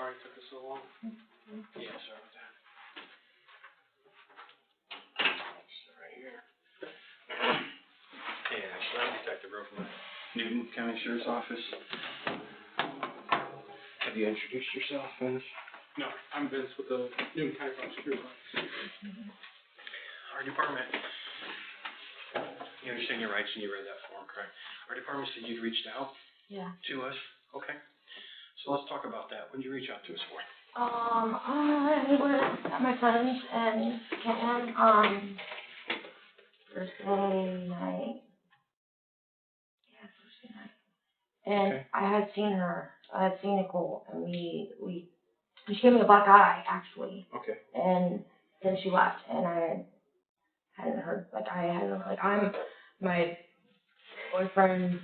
Sorry it took us so long. Yeah, sorry about that. Right here. Yeah, Sheriff Detective Rowe from the Newton County Sheriff's Office. Have you introduced yourself, Vince? No, I'm Vince with the Newton County Prosecutor's Office. Our department, you understand your rights and you read that form, correct? Our department said you'd reached out to us. Okay. So let's talk about that. When did you reach out to us for? I was at my friend's in Canton, Thursday night. Yeah, Thursday night. And Okay. I had seen her. I had seen Nicole, and she gave me a black eye, actually. Okay. And then she left, and I hadn't heard, I'm my boyfriend,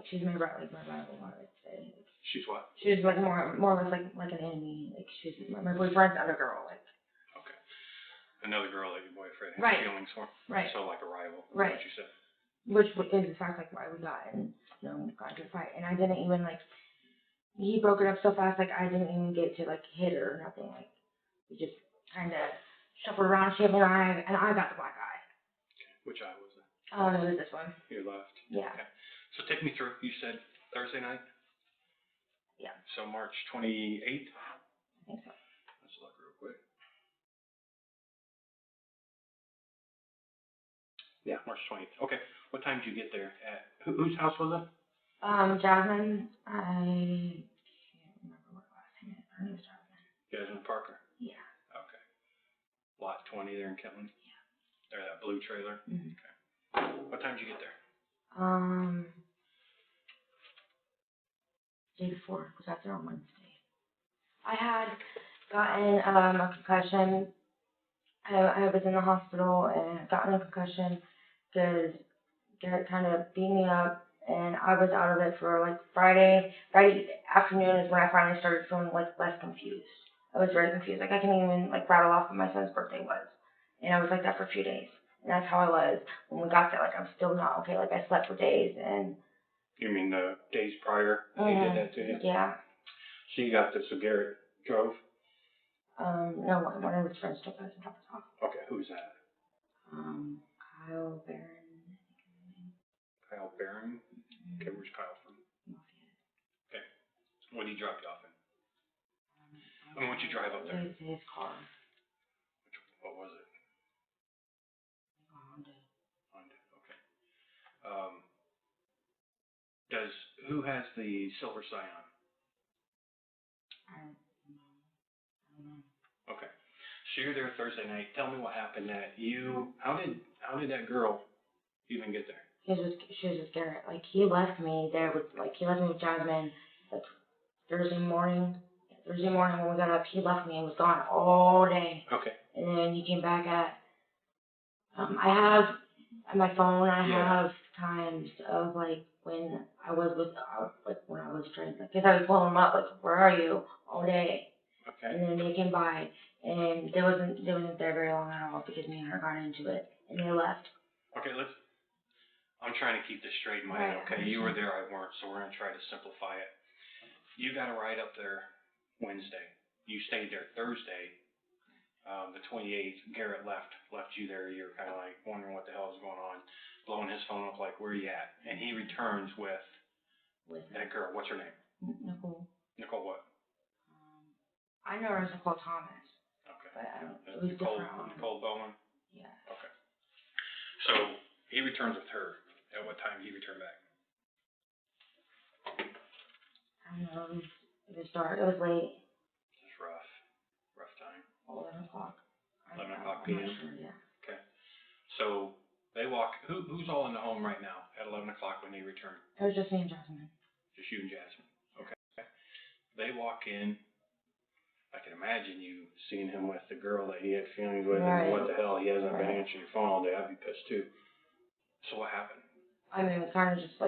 she's my rival, I would say. She's what? She's like more or less like an enemy. Like she's my boyfriend's other girl. Like. Okay. Another girl that your boyfriend has Right. feelings for. Right. So like a rival. Right. What you said. Which is in fact like why we got into a fight, and I didn't even he broke it up so fast I didn't even get to hit her or nothing. We just kind of shuffled around. She had an eye, and I got the black eye. Okay. Which eye was it? It was this one. Your left. Yeah. Okay. So take me through. You said Thursday night. Yeah. So March 28th? I think so. Let's look real quick. Yeah, March 20th. Okay. What time did you get there at? Whose house was it? Jasmine. I can't remember what last name is. Her name is Jasmine. Jasmine Parker? Yeah. Okay. Lot 20 there in Kentland? Yeah. There, that blue trailer? Mm-hmm. Okay. What time did you get there? Day before, because I got there on Wednesday. I had gotten a concussion. I was in the hospital and gotten a concussion because Garrett kind of beat me up, and I was out of it for Friday afternoon is when I finally started feeling less confused. I was very confused. I can even rattle off when my son's birthday was, and I was like that for a few days. And that's how I was when we got there. I'm still not okay. I slept for days and. You mean the days prior he did that to you? Yeah. So you got this, so Garrett drove? No, one of his friends took us and dropped us off. Okay, who's that? Kyle Barron. Kyle Barron? Okay, where's Kyle from? Okay. What did he drop you off in? What'd you drive up there? His car. What was it? Honda. Okay. Who has the silver Scion? I don't know. Okay. So you're there Thursday night. Tell me what happened how did that girl even get there? She was with Garrett. He left me there with Jasmine, Thursday morning. Thursday morning when we got up, he left me and was gone all day. Okay. And then he came back at, I have, on my phone, I have times of when I was when I was trying, because I was blowing him up, where are you, all day. Okay. And then they came by, and they wasn't there very long at all because me and her got into it, and they left. Okay, I'm trying to keep this straight in my head, okay? You were there, I weren't, so we're going to try to simplify it. You got a ride up there Wednesday. You stayed there Thursday, the 28th. Garrett left you there. You're kind of wondering what the hell is going on, blowing his phone up where you at? And he returns with that girl. What's her name? Nicole. Nicole what? I know her as Nicole Thomas. Okay. But I don't. It was different. Nicole Bowen. Yeah. Okay. So he returns with her. At what time did he return back? I don't know. It was dark. It was late. It's rough time. 11 o'clock. 11 o'clock p.m. I'm not sure, yeah. Okay. So they walk. Who's all in the home right now at 11 o'clock when they return? It was just me and Jasmine. Just you and Jasmine. Okay. They walk in. I can imagine you seeing him with the girl that he had feelings with, right. And what the hell, he hasn't been answering your phone all day. I'd be pissed too. So what happened? I mean, it was kind of just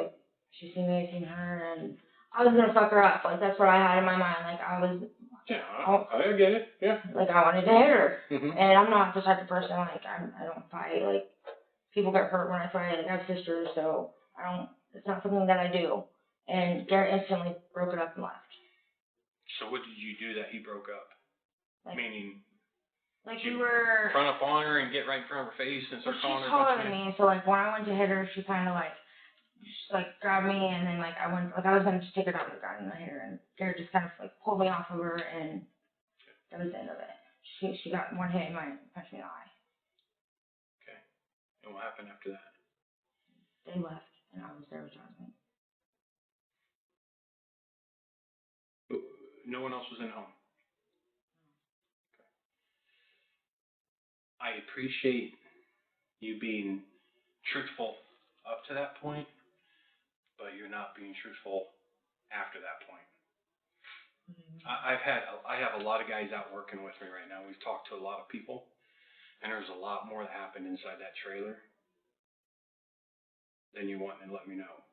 she seen me, I seen her, and I was gonna fuck her up. That's what I had in my mind. I was. Yeah, I get it. Yeah. I wanted to hit her, mm-hmm. And I'm not the type of person I don't fight. People get hurt when I fight. I have sisters, so I don't. It's not something that I do. And Garrett instantly broke it up and left. So what did you do that he broke up? Like, Meaning, like you we were. run up on her and get right in front of her face and start Well, calling she's her a bunch taller of than names? me, so like when I went to hit her, she kind of like, just like grabbed me, and then like I went, like I was gonna just take her down to the ground and hit her, and Garrett just kind of like pulled me off of her, and that was the end of it. She got one hit and punched me in the eye. Okay. And what happened after that? They left, and I was there with Jonathan. No one else was in the home. I appreciate you being truthful up to that point, but you're not being truthful after that point. I have a lot of guys out working with me right now. We've talked to a lot of people, and there's a lot more that happened inside that trailer than you want to let me know.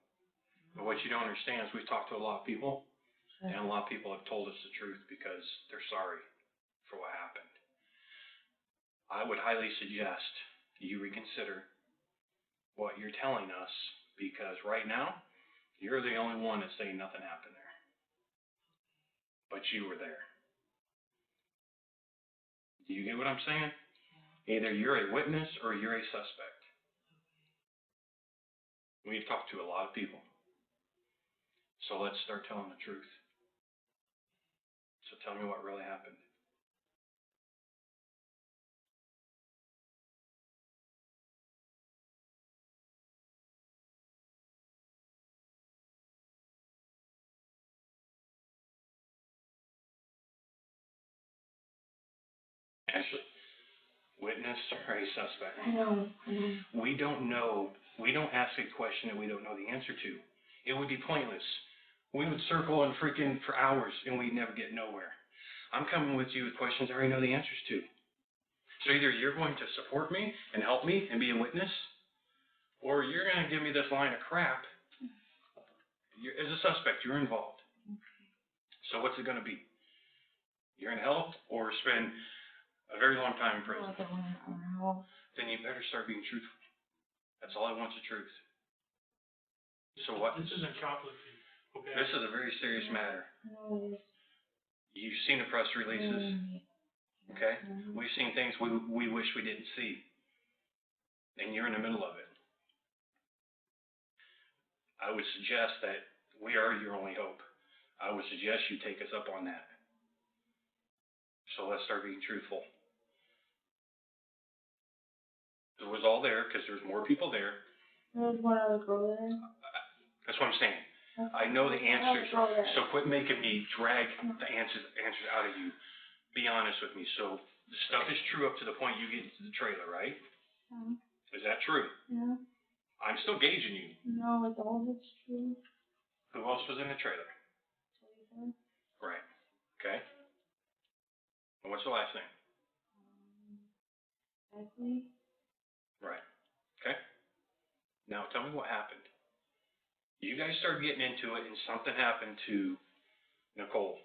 But what you don't understand is we've talked to a lot of people, and a lot of people have told us the truth because they're sorry for what happened. I would highly suggest you reconsider what you're telling us, because right now, you're the only one that's saying nothing happened there. But you were there. Do you get what I'm saying? Either you're a witness or you're a suspect. We've talked to a lot of people. So let's start telling the truth. So tell me what really happened. Ashley, witness or a suspect? I know. We don't know. We don't ask a question that we don't know the answer to. It would be pointless. We would circle and freaking for hours and we'd never get nowhere. I'm coming with you with questions I already know the answers to. So either you're going to support me and help me and be a witness, or you're going to give me this line of crap. As a suspect, you're involved. So what's it going to be? You're in hell or spend a very long time in prison? Then you better start being truthful. That's all I want, the truth. So what? This isn't shoplifting, okay? This is a very serious matter. You've seen the press releases, okay? We've seen things we wish we didn't see. And you're in the middle of it. I would suggest that we are your only hope. I would suggest you take us up on that. So let's start being truthful. It was all there because there's more people there. There's one other girl there. That's what I'm saying. I know the answers, so quit making me drag the answers out of you. Be honest with me. So the stuff is true up to the point you get into the trailer, right? Is that true? Yeah. I'm still gauging you. No, it's all that's true. Who else was in the trailer? Right. Okay. And what's the last name? Exactly. Right. Okay. Now tell me what happened. You guys started getting into it and something happened to Nicole.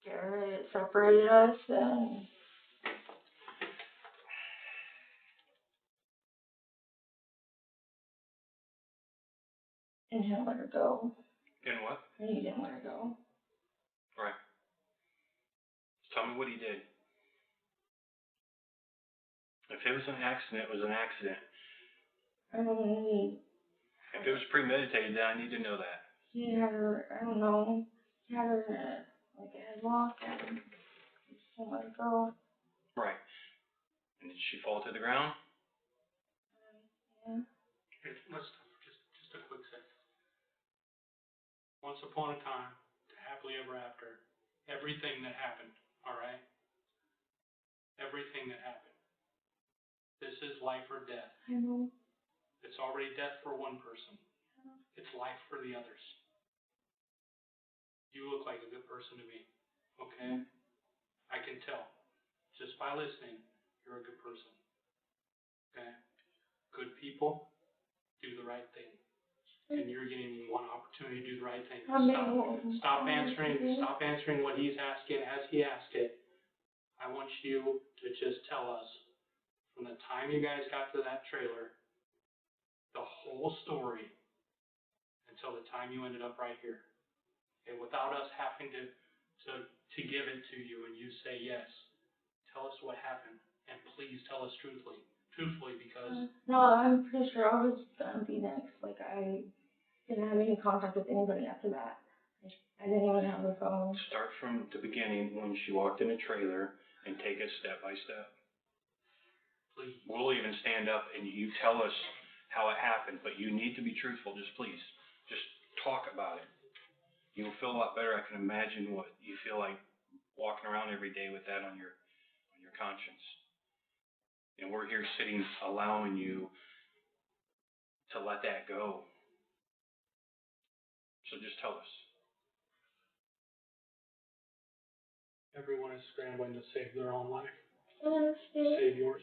Garrett separated us and didn't let her go. In what? He didn't let her go. Right. Tell me what he did. If it was an accident, it was an accident. I don't know. If it was premeditated, then I need to know that. He had her, I don't know. He had her like a headlock and he just didn't let her go. Right. And did she fall to the ground? Yeah. Here, let's just a quick second. Once upon a time, happily ever after, everything that happened, all right? Everything that happened. This is life or death. I know. It's already death for one person. It's life for the others. You look like a good person to me, okay? I can tell. Just by listening, you're a good person, okay? Good people do the right thing. And you're getting one opportunity to do the right thing. Stop answering what he's asking as he asked it. I want you to just tell us, from the time you guys got to that trailer, the whole story until the time you ended up right here. Okay, without us having to give it to you and you say yes. Tell us what happened, and please tell us truthfully, because No, I'm pretty sure I was gonna be next. Like, I didn't have any contact with anybody after that. I didn't even have a phone. Start from the beginning when she walked in the trailer and take us step by step. please. We'll even stand up and you tell us how it happened, but you need to be truthful. Just please, just talk about it. You'll feel a lot better. I can imagine what you feel like walking around every day with that on your conscience. And we're here sitting, allowing you to let that go. So just tell us. Everyone is scrambling to save their own life. I understand. Save yours.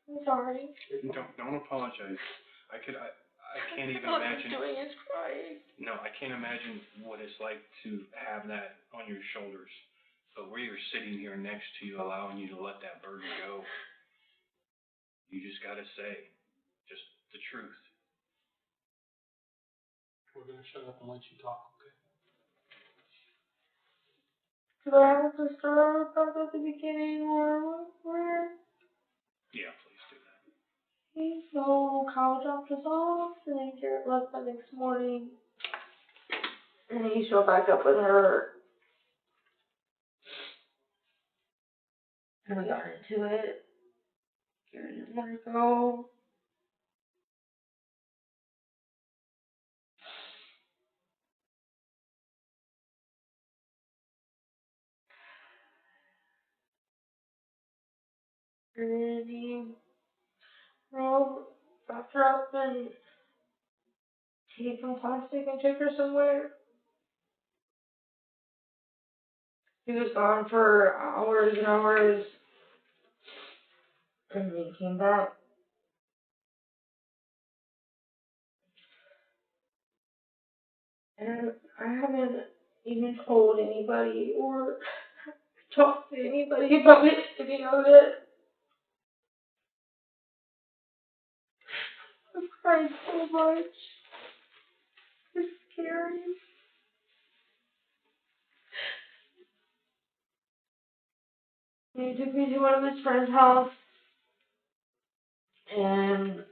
I'm sorry. Don't apologize. I can't even All I'm imagine. doing is crying. No, I can't imagine what it's like to have that on your shoulders. But we are sitting here next to you, allowing you to let that burden go. You just gotta say, just the truth. We're gonna shut up and let you talk, okay? Do I have to start back at the beginning or where? Yeah, please do that. Okay, so Kyle dropped us off, and then Garrett left the next morning. And he showed back up with her. And we got into it. Garrett didn't let her go. And then he wrapped her up and take some plastic and take her somewhere. He was gone for hours and hours. And then he came back. And I haven't even told anybody or talked to anybody about it, any of it. I've cried so much. It's scary. And he took me to one of his friend's house, and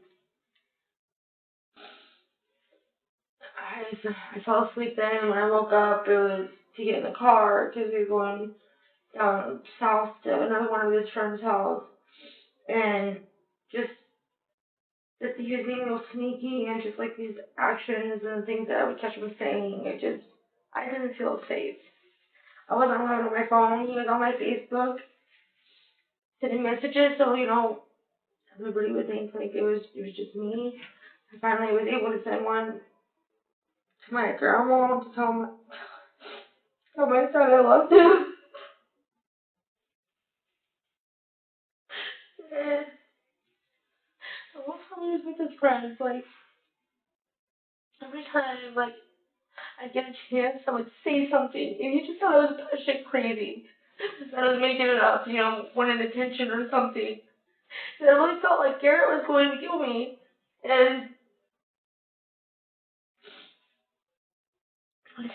I fell asleep then. When I woke up, it was to get in the car because we were going down south to another one of his friend's house, and just he was being real sneaky and just like these actions and things that I would catch him saying. I didn't feel safe. I wasn't allowed on my phone. He was on my Facebook sending messages, so everybody would think like it was just me. I finally was able to send one to my grandma to tell my son I loved him. And the whole time he was with his friends, like every time I get a chance, I would say something, and he just thought I was shit crazy. That I was making it up, wanted attention or something. And I really felt like Garrett was going to kill me. And it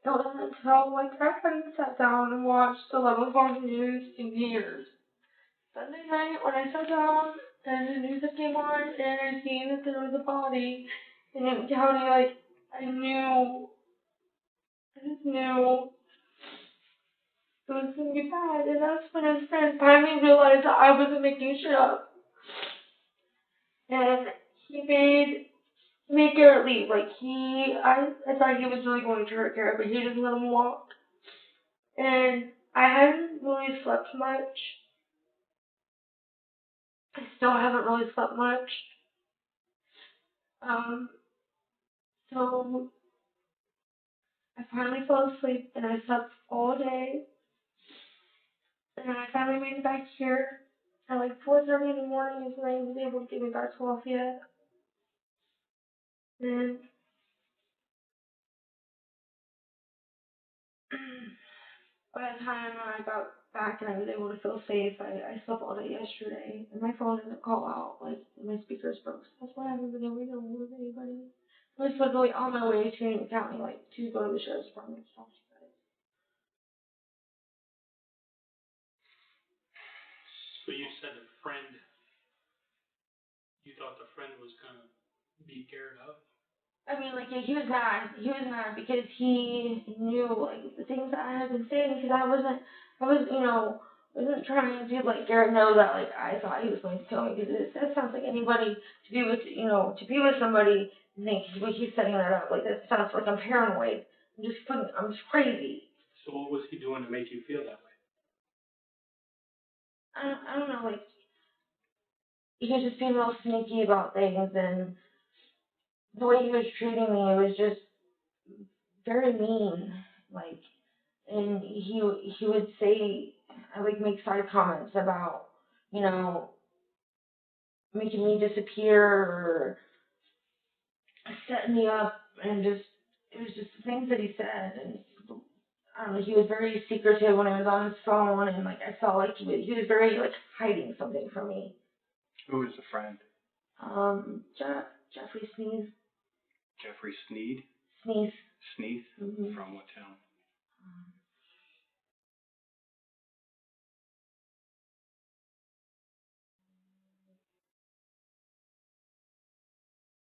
wasn't until I hadn't sat down and watched 11 o'clock news in years. Sunday night, when I sat down and the news had came on and I seen that there was a body in Newton County, I just knew it was gonna be bad. And that's when his friend finally realized that I wasn't making shit up. And he made Garrett leave. I thought he was really going to hurt Garrett, but he just let him walk. And I hadn't really slept much. I still haven't really slept much. So I finally fell asleep and I slept all day. And then I finally made it back here at 4:30 in the morning, and I was able to get me back to Lafayette. And by the time I got back and I was able to feel safe. I slept all day yesterday, and my phone doesn't call out, like, my speakers broke. So that's why I haven't been able to get a hold of anybody. I was literally on my way to Newton County, like, to go to the sheriff's department to talk to you guys. So you said a friend, you thought the friend was gonna beat Garrett up? I mean, like, yeah, he was mad. He was mad because he knew, like, the things that I had been saying, because I wasn't trying to, like, Garrett know that, like, I thought he was going to kill me, because that sounds like anybody to be with, somebody and think he's setting that up. Like, that sounds like I'm paranoid. I'm just crazy. So what was he doing to make you feel that way? I don't know, like, he was just being real sneaky about things, and the way he was treating me was just very mean. Like, and he would say, like, make side comments about, making me disappear or setting me up, and it was just the things that he said, and I don't know, he was very secretive when I was on his phone, and, like, I felt like he was very, like, hiding something from me. Who is the friend? Jeffrey Sneeze. Jeffrey Sneed? Sneeze. Sneeze? Mm-hmm. From what town?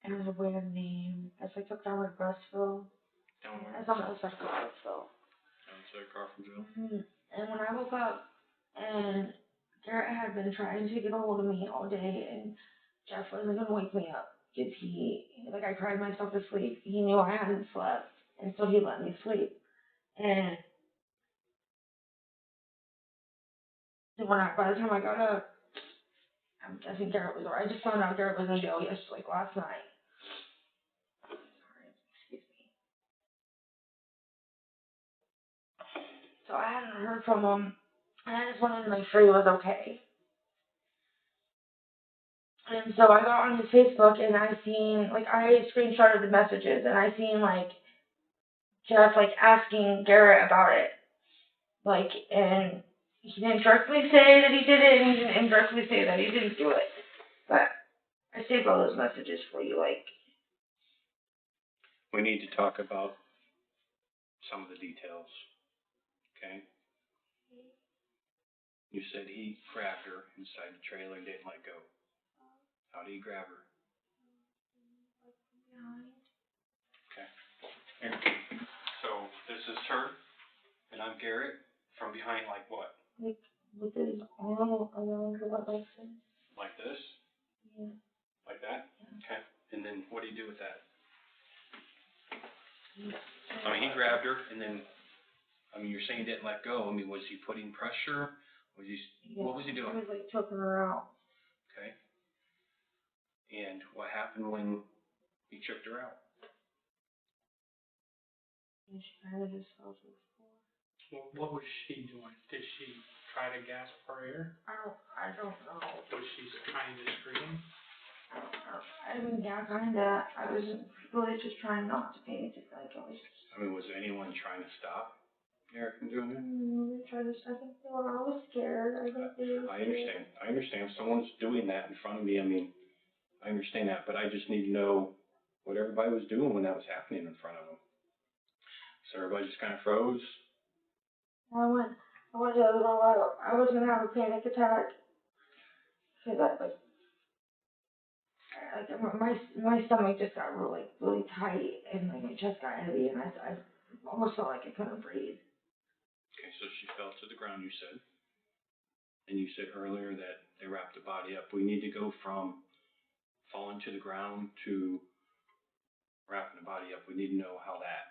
It was a weird name. It's like up down with Russville. Delaware? It's on the other side of Russville. Outside Crawfordville? Mm-hmm. And when I woke up, and Garrett had been trying to get a hold of me all day, and Jeff wasn't gonna wake me up because I cried myself to sleep. He knew I hadn't slept, and so he let me sleep. And by the time I got up, I think Garrett was. I just found out Garrett was in jail like last night. Sorry, excuse me. So I hadn't heard from him, and I just wanted to make sure he was okay. And so I got on his Facebook, and I screenshotted the messages, and I seen, like, Jeff, like, asking Garrett about it. Like, and he didn't directly say that he did it, and he didn't indirectly say that he didn't do it. But I saved all those messages for you, like. We need to talk about some of the details. Okay? You said he grabbed her inside the trailer and didn't let go. How did he grab her? Okay. Here. So this is her, and I'm Garrett. From behind, like what? Like, with his arm around her, like this. Like this? Yeah. Like that? Yeah. Okay. And then what do you do with that? I mean, he grabbed her, and then, you're saying he didn't let go. I mean, was he putting pressure? What was he doing? He was, like, choking her out. Okay. And what happened when he choked her out? And she kind of just fell to the floor. Well, what was she doing? Did she try to gasp for air? I don't know. Was she trying to scream? I mean, yeah, kinda. I was really just trying not to pay attention. Like, Was anyone trying to stop Eric from doing that? I think they were all scared. I think they were scared. I understand. If someone's doing that in front of me, I understand that, but I just need to know what everybody was doing when that was happening in front of them. So everybody just kind of froze. I went to the other room. I was gonna have a panic attack because my stomach just got really, really tight, and, like, my chest got heavy, and I almost felt like I couldn't breathe. Okay, so she fell to the ground, you said. And you said earlier that they wrapped the body up. We need to go from falling to the ground to wrapping the body up. We need to know how that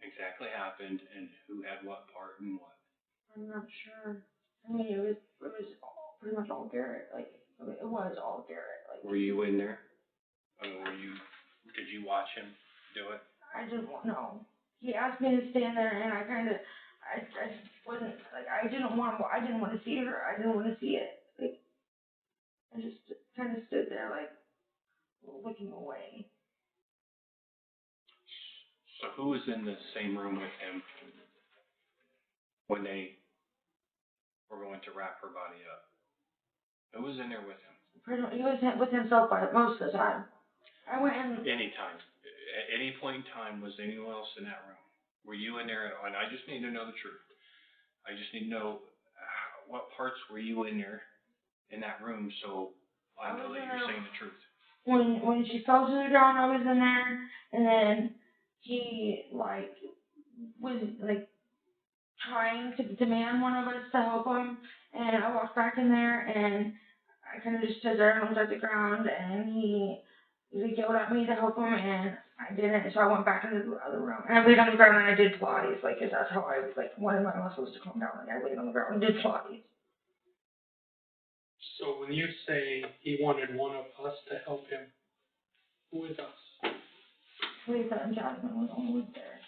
exactly happened and who had what part and what. I'm not sure. I mean, it was pretty much all Garrett. Like, it was all Garrett. Like. Were you in there? Did you watch him do it? I didn't want, no. He asked me to stand there, and I just wasn't, like, I didn't want to see her. I didn't want to see it. Like, I just kind of stood there, like, looking away. So who was in the same room with him when they were going to wrap her body up. Who was in there with him? He was with himself most of the time. I went in. Anytime. At any point in time, was anyone else in that room? Were you in there at all? And I just need to know the truth. I just need to know what parts were you in there, in that room, so I know that you're saying the truth. When she fell to the ground, I was in there, and then he was trying to demand one of us to help him, and I walked back in there, and I kind of just stood there and looked at the ground, and he yelled at me to help him, and I didn't, so I went back into the other room, and I laid on the ground, and I did Pilates, because that's how I wanted my muscles to calm down, I laid on the ground and did Pilates. So when you say he wanted one of us to help him, who is us? Lisa and Jasmine was always there.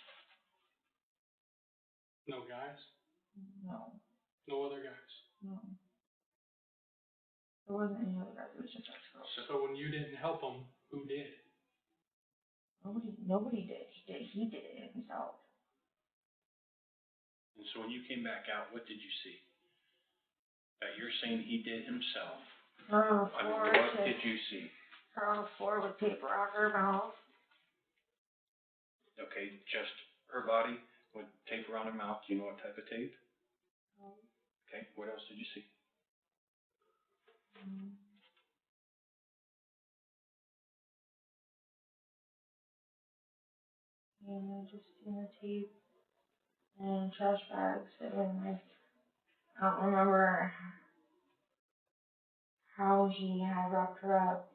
No guys? No. No other guys? No. There wasn't any other guys, it was just us girls. So when you didn't help him, who did? Nobody did. He did it himself. And so when you came back out, what did you see? You're saying he did himself. Her on the floor. What did you see? Her on the floor with tape around her mouth. Okay, just her body with tape around her mouth. Do you know what type of tape? Okay, what else did you see? And just in the tape and trash bags, and I don't remember how he had wrapped her up.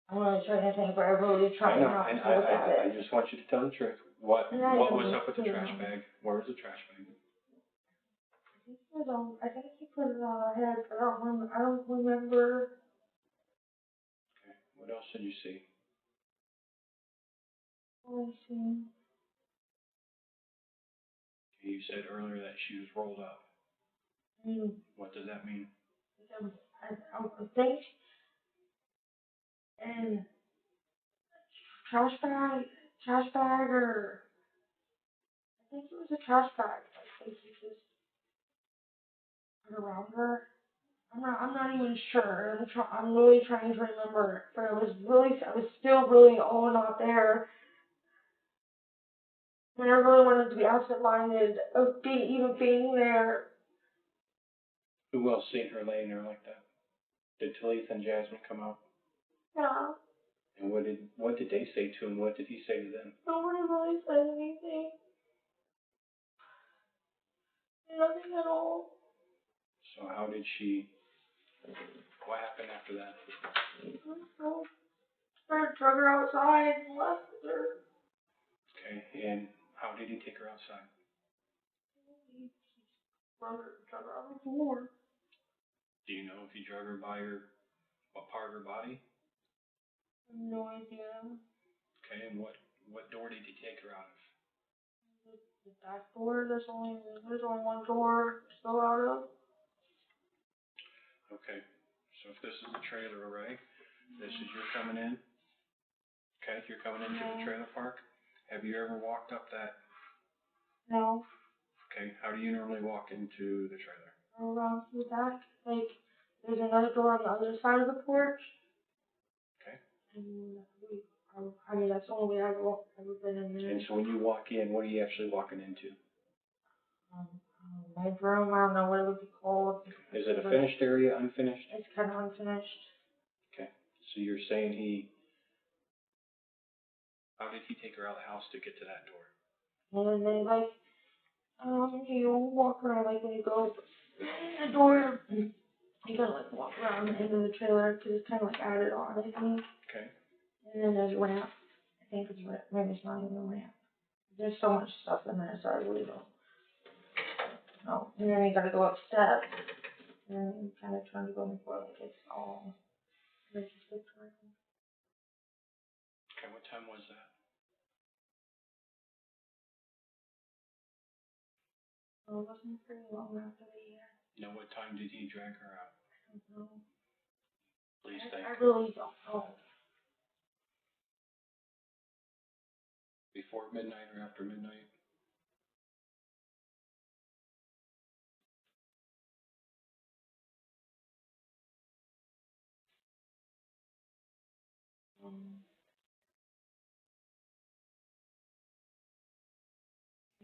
I'm really trying to think, but I really tried not to look at it. I just want you to tell the truth. What was up with the trash bag? Where was the trash bag? I think he put it on her head, but I don't remember. Okay, what else did you see? What did I see? You said earlier that she was rolled up. What does that mean? I think, and trash bag, or I think it was a trash bag. I think he just put around her. I'm not even sure. I'm really trying to remember, but I was still really all not there. And I really wanted to be absent-minded of even being there. Who else seen her laying there like that? Did Talitha and Jasmine come out? Yeah. And what did they say to him? What did he say to them? Nobody really said anything. Nothing at all. So what happened after that? I drug her outside and left her. Okay, and how did he take her outside? He drug her on the floor. Do you know if he drug her by what part of her body? I have no idea. Okay, and what door did he take her out of? The back door. There's only one door to go out of. Okay, so if this is the trailer, right? This is you're coming in. Okay, you're coming into the trailer park. Have you ever walked up that? No. Okay, how do you normally walk into the trailer? Around to the back. There's another door on the other side of the porch. Okay. And that's the only way I've ever been in there. And so when you walk in, what are you actually walking into? Bedroom, I don't know what it would be called. Is it a finished area, unfinished? It's kind of unfinished. Okay, so you're saying how did he take her out of the house to get to that door? And then you walk around, when you go in the door, you gotta walk around the end of the trailer, because it's kind of added on, I think. Okay. And then there's a ramp. I think it's maybe it's not even a ramp. There's so much stuff in there, so I really don't know. And then you gotta go up steps. And then you kind of turn to go before it's all. Okay, what time was that? So it wasn't pretty long after the year. Now, what time did he drag her out? I don't know. Please think. I really don't know. Before midnight or after midnight?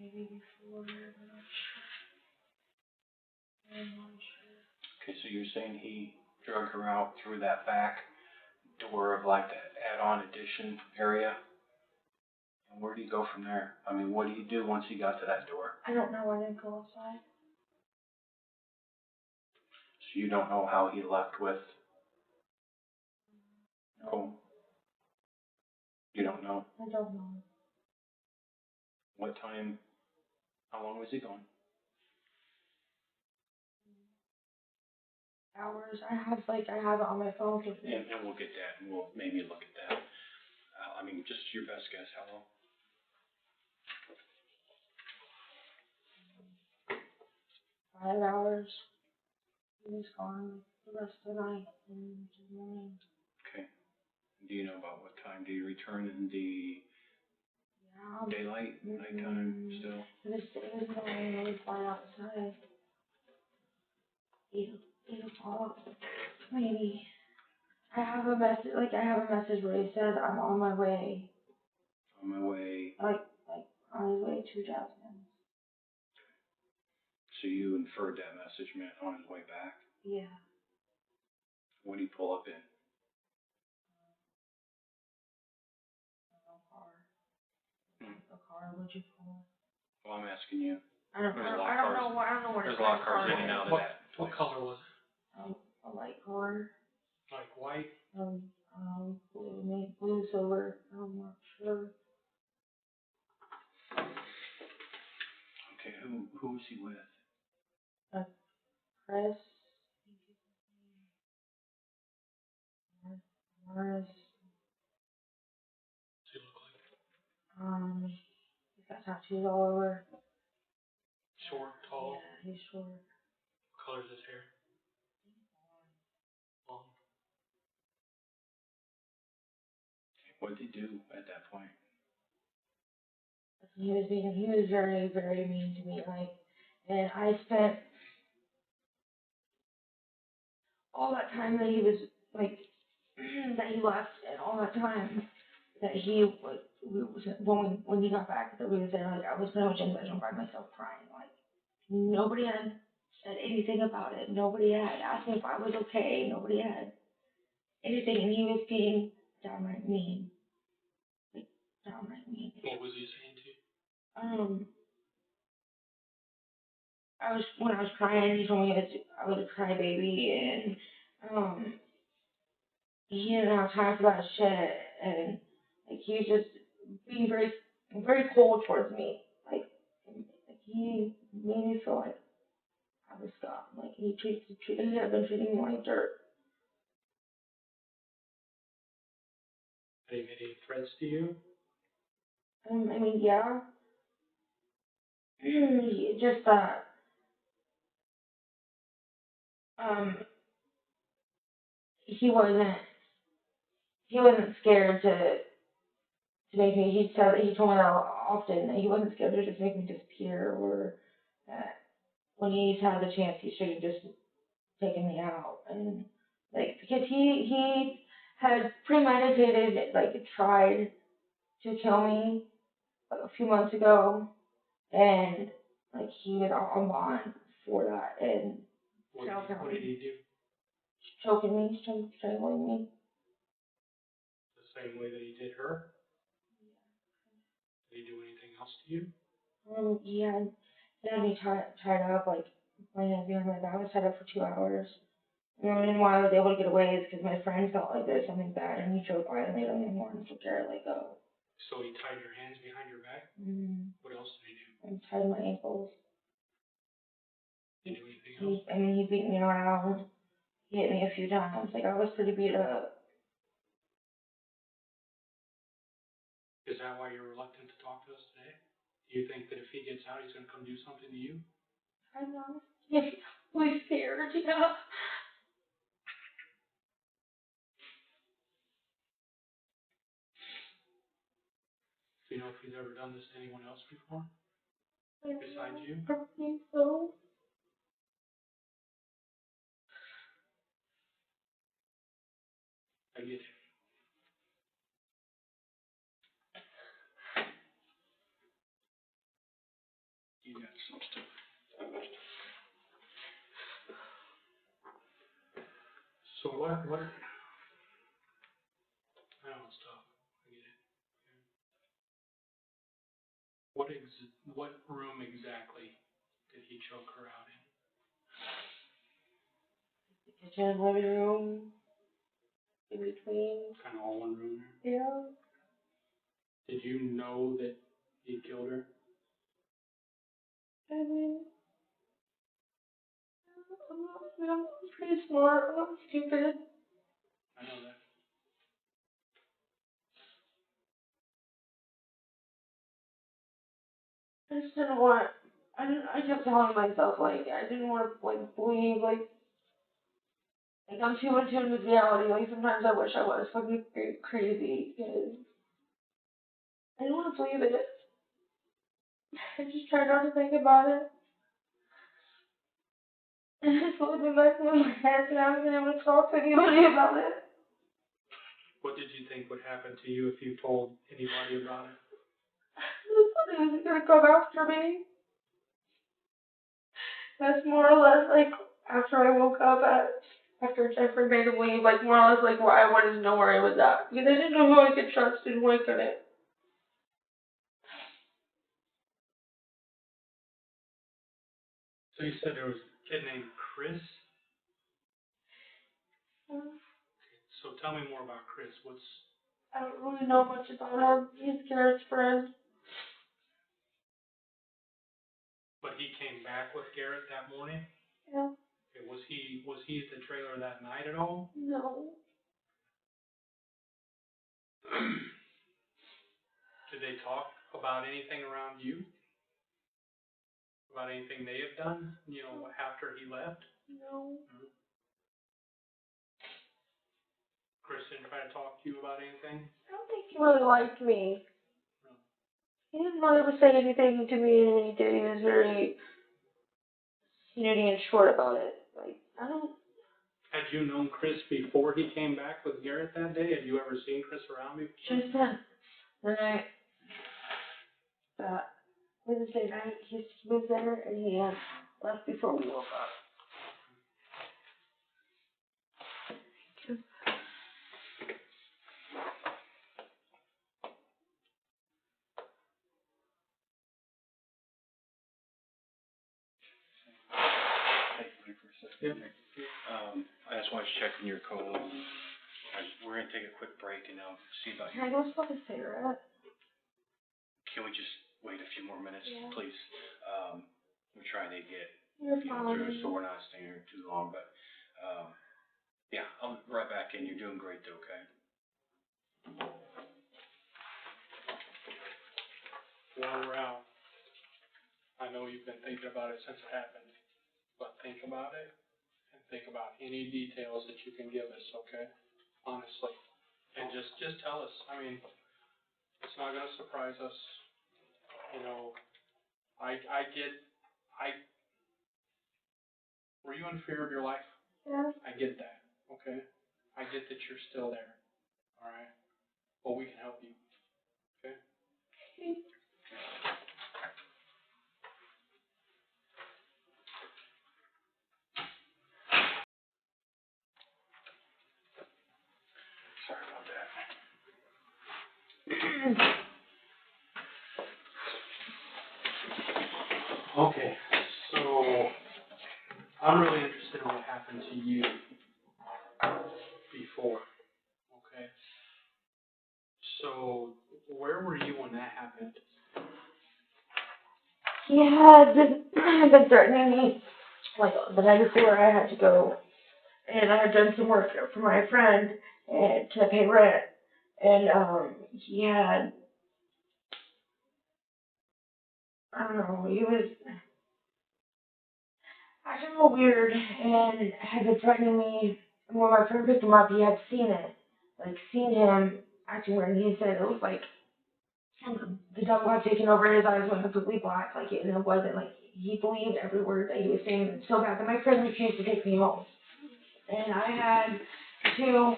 maybe before. I'm not sure. Okay, so you're saying he drug her out through that back door of like that add-on addition area? And where did he go from there? I mean, what did he do once he got to that door? I don't know. I didn't go outside. So you don't know how he left with Cole? You don't know? I don't know. What time? How long was he gone? Hours. I have it on my phone. And we'll get that, and we'll maybe look at that. I mean, just your best guess, how long? 5 hours. He was gone the rest of the night and the morning. Okay. Do you know about what time? Do you return in the Yeah. daylight, nighttime still? It was morning. I was flying outside. 8 o'clock, maybe. I have a message where he says I'm on my way. On my way. Like on his way to Jasmine. So you inferred that message meant on his way back? Yeah. What did he pull up in? A car, would you pull? Well, I'm asking you. I don't know what There's a lot of cars in and out of that. What color was it? A light car. Like white? Blue, silver. I'm not sure. Okay, who was he with? Chris. Morris. What's he look like? He's got tattoos all over. Short, tall? Yeah, he's short. What color's his hair? Long. What did he do at that point? He was very, very mean to me. And I spent all that time that he was that he left, and all that time that when he got back, that we was there, I was pretty much in the bedroom by myself crying. Nobody had said anything about it. Nobody had asked me if I was okay. Nobody had anything, and he was being downright mean. Downright mean. What was he saying to you? When I was crying, he told me I was a crybaby, and he didn't have time for that shit, and he was just being very, very cold towards me. He made me feel like I was scum. He had been treating me like dirt. Had he made any threats to you? I mean, yeah. Just that, he wasn't scared to make me. He told me that often, that he wasn't scared to just make me disappear, or that when he's had the chance, he should have just taken me out. And because he had premeditated, tried to kill me a few months ago, and he was on bond for that, and What did he do? choking me, strangling me. The same way that he did her? Did he do anything else to you? He had me tied up, my hands behind my back. I was tied up for 2 hours. And the reason why I was able to get away is because my friend felt like there was something bad, and he drove by and made him more and took care of go. So he tied your hands behind your back? Mm-hmm. What else did he do? And tied my ankles. Did he do anything else? He beat me around. He hit me a few times. I was pretty beat up. Is that why you're reluctant to talk to us today? Do you think that if he gets out, he's going to come do something to you? I know. He's really scared, yeah. Do you know if he's ever done this to anyone else before? Besides you? I think so. I get it. So what, I know it's tough, I get it. What room exactly did he choke her out in? Kitchen, living room, in between. Kind of all one room there? Yeah. Did you know that he killed her? I mean, I'm pretty smart. I'm not stupid. I know that. I just didn't want. I kept telling myself like I didn't want to like believe like I'm too in tune with reality. Like sometimes I wish I was fucking crazy because I didn't want to believe it. I just tried not to think about it. And it's really been messing with my head and I haven't been able to talk to anybody about it. What did you think would happen to you if you told anybody about it? He was gonna come after me. That's more or less like after I woke up after Jeffrey made him leave, like more or less like why I wanted to know where I was at. Because I didn't know who I could trust and who I couldn't. So you said there was a kid named Chris? So tell me more about Chris. I don't really know much about him. He's Garrett's friend. But he came back with Garrett that morning? Yeah. Okay, was he at the trailer that night at all? No. Did they talk about anything around you? About anything they have done, after he left? No. Chris didn't try to talk to you about anything? I don't think he really liked me. He didn't really ever say anything to me in any day. He was very snooty and short about it. Like, I don't. Had you known Chris before he came back with Garrett that day? Had you ever seen Chris around before? Just then. The night that Wednesday night, he was there and he had left before we woke up. Yep. I just wanted to check in your code. We're gonna take a quick break and see about Can I go smoke a cigarette? Can we just wait a few more minutes, Yeah. please? We're trying to get Fine. through, so we're not staying here too long. But yeah, I'll be right back in. You're doing great, though. Okay. While we're out, I know you've been thinking about it since it happened, but think about it and think about any details that you can give us, okay? Honestly. And just tell us. I mean, it's not gonna surprise us. Were you in fear of your life? Yeah. I get that, okay? I get that you're still there, alright? But we can help you, okay? Sorry about that. Okay, so I'm really interested in what happened to you before, okay? So where were you when that happened? He had been threatening me, like, the night before I had to go, and I had done some work for my friend and to pay rent, and, he had, I don't know, he was acting all weird, and had been threatening me, and when my friend picked him up, he had seen it, like, seen him acting weird, and he said it was like, the devil had taken over, his eyes went completely black, like, and it wasn't, like, he believed every word that he was saying so bad that my friend refused to take me home. And I had to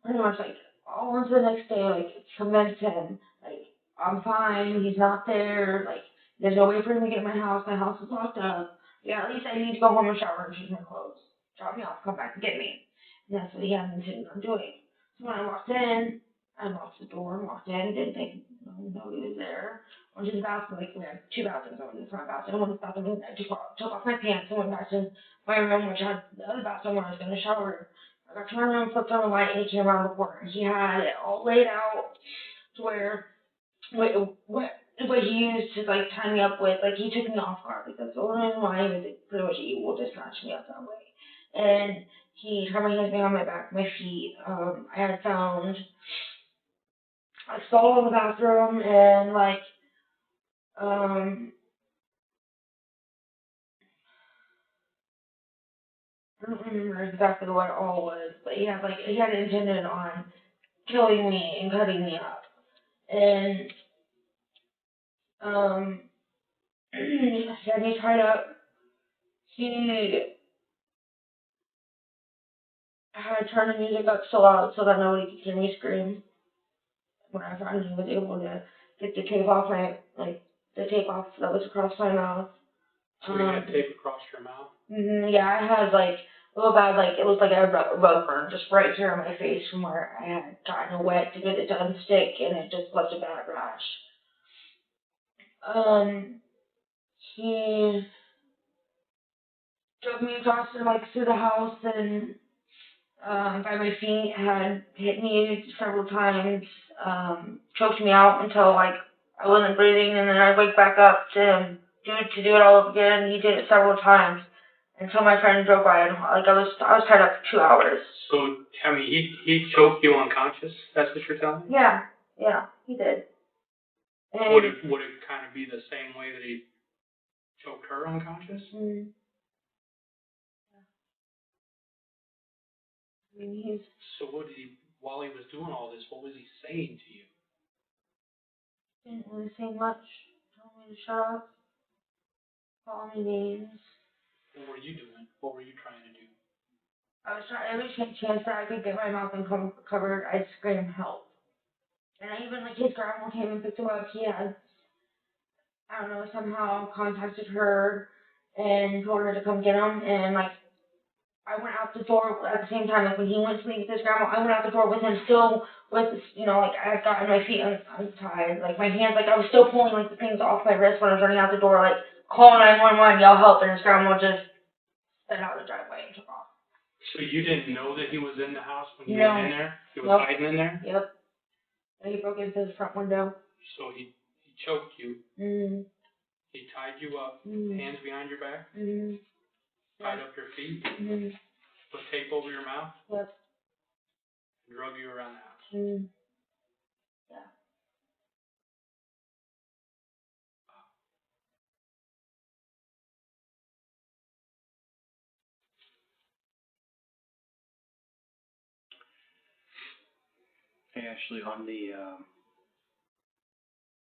pretty much like all into the next day, like convince him, like I'm fine, he's not there, like There's no way for him to get in my house. My house is locked up. Yeah, at least I need to go home and shower and change my clothes. Drop me off, come back and get me. And that's what he had intended on doing. So when I walked in, I locked the door and walked in, didn't think nobody was there. Went to the bathroom, like we had two bathrooms. I went to the front bathroom, went to the bathroom, I took off my pants and went back to my room, which had the other bathroom where I was gonna shower. I got to my room, flipped on the light, and he came around the corner. He had it all laid out to where what he used to like tie me up with, like he took me off guard. Like that's the only reason why he was like, pretty much evil, just snatched me up that way. And he tied my hands behind my back, my feet. I had found a stall in the bathroom and like I don't remember exactly what it all was, but he had intended on killing me and cutting me up. And he had me tied up. He had turned the music up so loud so that nobody could hear me scream. When I finally was able to get the tape off the tape off that was across my mouth. So you had tape across your mouth? Yeah, I had like a little bad, like it was like a rug burn just right here on my face from where I had gotten it wet to get it to unstick, and it just left a bad rash. He drug me across and like through the house and by my feet, had hit me several times, choked me out until like I wasn't breathing, and then I'd wake back up to do it all over again. He did it several times until my friend drove by, and like I was tied up for 2 hours. So I mean, he choked you unconscious. That's what you're telling me? Yeah, he did. And would it kind of be the same way that he choked her unconscious? I mean, So while he was doing all this, what was he saying to you? Didn't really say much. Told me to shut up. Call me names. What were you doing? What were you trying to do? I was trying every chance that I could get my mouth covered, I'd scream help. And I even, like, his grandma came and picked him up. He had, I don't know, somehow contacted her and told her to come get him. And, like, I went out the door at the same time. Like, when he went to leave with his grandma, I went out the door with him still with, like, I had gotten my feet untied. Like, my hands, like, I was still pulling, like, the things off my wrist when I was running out the door. Like, call 911, yell help. And his grandma just sped out the driveway and took off. So you didn't know that he was in the house when you No. went in there? He was Nope. hiding in there? Yep. And he broke into the front window. So he choked you. He tied you up, hands behind your back, tied up your feet, put tape over your mouth, Yep. and drug you around the house. Yeah. Hey, Ashley, on the,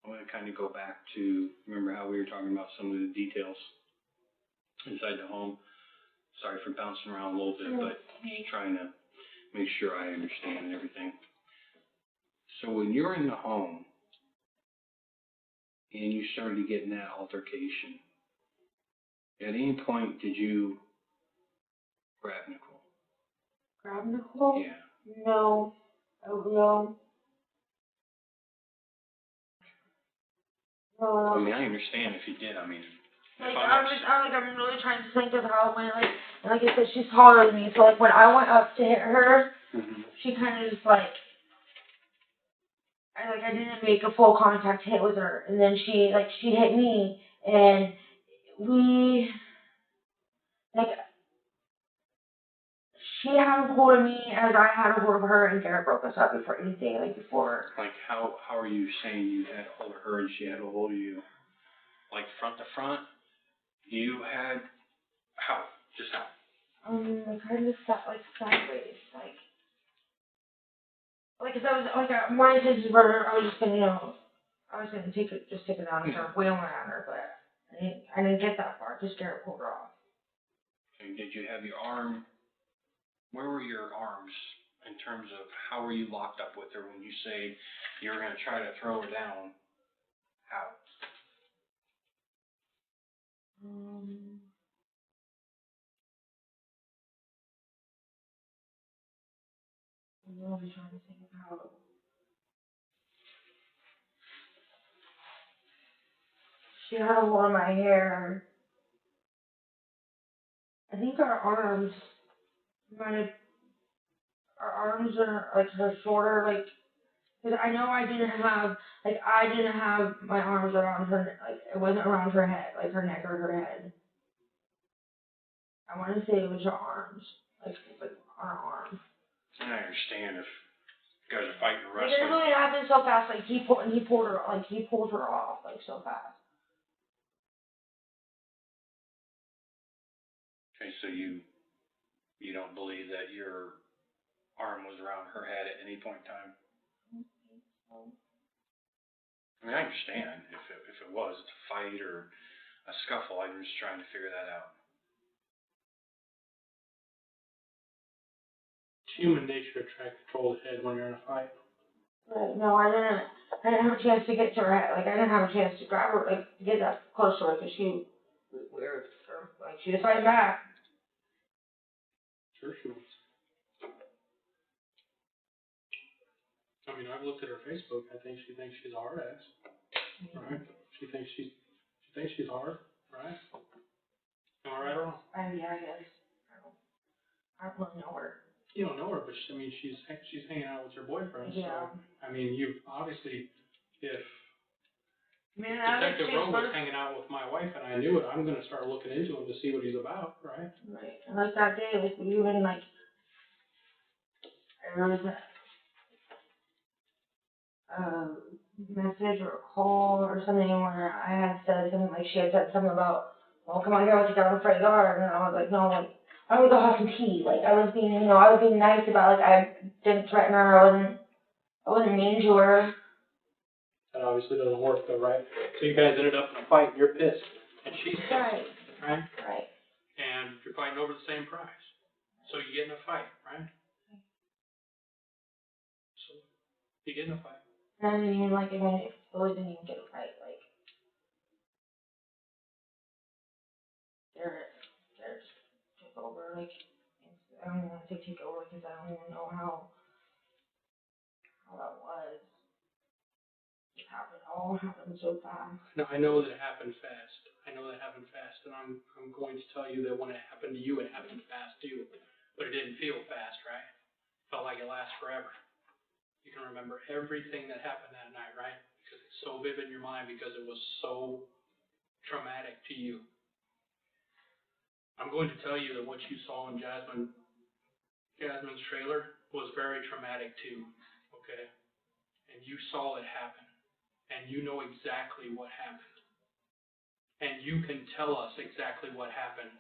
I'm going to kind of go back to, remember how we were talking about some of the details inside the home? Sorry for bouncing around a little bit, but just trying to make sure I understand everything. So when you were in the home and you started getting that altercation, at any point did you grab Nicole? Grab Nicole? Yeah. No. Oh, no. No. I mean, I understand if you did. I mean, I'm really trying to think of how when, like I said, she's taller than me, so, like, when I went up to hit her, she kind of just, like, I didn't make a full contact hit with her, and then she hit me, and we, like, she had a hold of me as I had a hold of her, and Garrett broke us up before. Like, how are you saying you had a hold of her and she had a hold of you? Like, front to front? You had, how? Just how? Kind of sideways, cause I was, my intentions were, I was gonna take it down and start wailing on her, but I didn't get that far, just Garrett pulled her off. Okay, did you have your arm, where were your arms in terms of how were you locked up with her when you say you were gonna try to throw her down? How? I'm really trying to think of how. She had a hold of my hair. I think our arms might have. Our arms are like her shorter, like. Because I know I didn't have my arms around her, like it wasn't around her head, like her neck or her head. I want to say it was her arms, like on her arm. I understand if you guys are fighting or Like it wrestling. really happened so fast. Like he pulled her off like so fast. Okay, so you don't believe that your arm was around her head at any point in time? I mean, I understand if it was a fight or a scuffle. I'm just trying to figure that out. It's human nature to try to control the head when you're in a fight. Right. No, I didn't. I didn't have a chance to get to her head. Like I didn't have a chance to grab her, like to get that close to her, because she was weird. Like she was fighting back. Sure she was. I mean, I've looked at her Facebook. I think she thinks she's a hard ass. Right? She thinks she's hard. Right? Am I right or wrong? Yeah, I guess. I don't really know her. You don't know her, but she's hanging out with your boyfriend. Yeah. So I mean, you obviously, if Man, Detective Rowe was hanging out with my wife and I knew it, I'm gonna start looking into him to see what he's about, right? Right. Like that day, like we even like there was a message or a call or something where I had said something, like she had said something about, well, come on here, let's get out of the front yard, and I was like, no, like I would go have some tea. Like I was being, I was being nice about, like I didn't threaten her, I wasn't mean to her. That obviously doesn't work though, right? So you guys ended up in a fight and you're pissed. And she's pissed. Right. Right? Right. And you're fighting over the same prize. So you get in a fight, right? So you get in a fight. And I didn't even like, it really didn't even get a fight. Like Garrett took over, like I don't even want to say take over because I don't even know how that was. It all happened so fast. No, I know that it happened fast. And I'm going to tell you that when it happened to you, it happened fast too. But it didn't feel fast, right? It felt like it lasted forever. You can remember everything that happened that night, right? Because it's so vivid in your mind because it was so traumatic to you. I'm going to tell you that what you saw in Jasmine's trailer was very traumatic too, okay? And you saw it happen. And you know exactly what happened. And you can tell us exactly what happened,